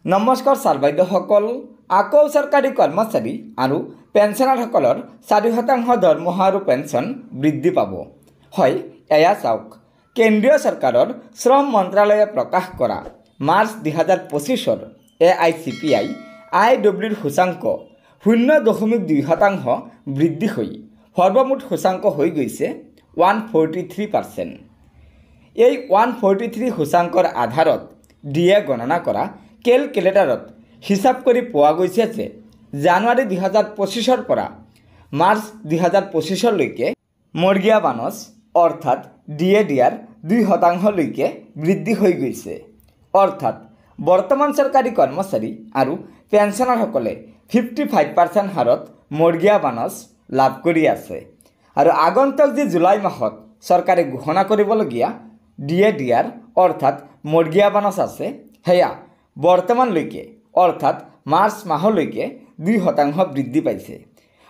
নমস্কাৰ ছাৰ বাইদেউসকল, আকৌ চৰকাৰী কৰ্মচাৰী আৰু পেঞ্চনাৰসকলৰ 4% দৰমহা আৰু পেঞ্চন বৃদ্ধি পাব। হয়, এয়া চাওক, কেন্দ্ৰীয় চৰকাৰৰ শ্ৰম মন্ত্ৰালয়ে প্ৰকাশ কৰা মাৰ্চ 2025-ৰ AICPI IWৰ সূচাংক 0.2% বৃদ্ধি হৈ সৰ্বমুঠ সূচাংক হৈ গৈছে 143%। এই 143 সূচাংকৰ আধাৰত ডিএ গণনা কৰা কেলকুলেটাৰত হিচাপ কৰি পোৱা গৈছে যে জানুৱাৰী 2025-ৰ পৰা মাৰ্চ 2025-লৈকে মৰ্গীয়া বানচ অৰ্থাৎ ডিএ দিয়াৰ 2%লৈকে বৃদ্ধি হৈ গৈছে। অৰ্থাৎ বৰ্তমান চৰকাৰী কৰ্মচাৰী আৰু পেঞ্চনাৰসকলে 55% হাৰত মৰ্গীয়া বানচ লাভ কৰি আছে। আৰু আগন্তুক যি জুলাই মাহত চৰকাৰে ঘোষণা কৰিবলগীয়া ডিএ দিয়াৰ অৰ্থাৎ মৰ্গীয়া বানচ আছে, সেয়া বৰ্তমানলৈকে অৰ্থাৎ মাৰ্চ মাহলৈকে 2% বৃদ্ধি পাইছে।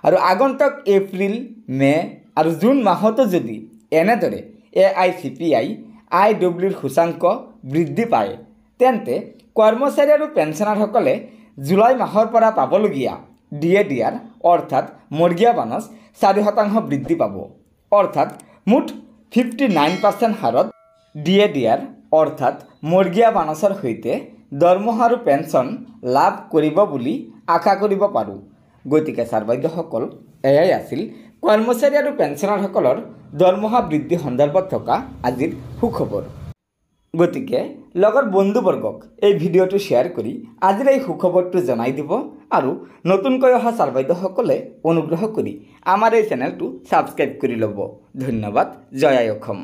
আৰু আগন্তুক এপ্ৰিল, মে আৰু জুন মাহতো যদি এনেদৰে AICPI IWৰ সূচাংক বৃদ্ধি পায়, তেন্তে কৰ্মচাৰী আৰু পেঞ্চনাৰসকলে জুলাই মাহৰ পৰা পাবলগীয়া ডিএ দিয়াৰ অৰ্থাৎ মৰ্গীয়া বানচ 4% বৃদ্ধি পাব। অৰ্থাৎ মুঠ 59% হাৰত ডিএ দিয়াৰ অৰ্থাৎ মৰ্গীয়া বানচৰ সৈতে দৰমহা আৰু পেঞ্চন লাভ কৰিব বুলি আশা কৰিব পাৰোঁ। গতিকে ছাৰ বাইদেউসকল, এয়াই আছিল কৰ্মচাৰী আৰু পেঞ্চনাৰসকলৰ দৰমহা বৃদ্ধি সন্দৰ্ভত থকা আজিৰ সুখবৰ। গতিকে লগৰ বন্ধুবৰ্গক এই ভিডিঅ'টো শ্বেয়াৰ কৰি আজিৰ এই সুখবৰটো জনাই দিব আৰু নতুনকৈ অহা ছাৰ বাইদেউসকলে অনুগ্ৰহ কৰি আমাৰ এই চেনেলটো ছাবস্ক্ৰাইব কৰি ল'ব। ধন্যবাদ। জয় আই অসম।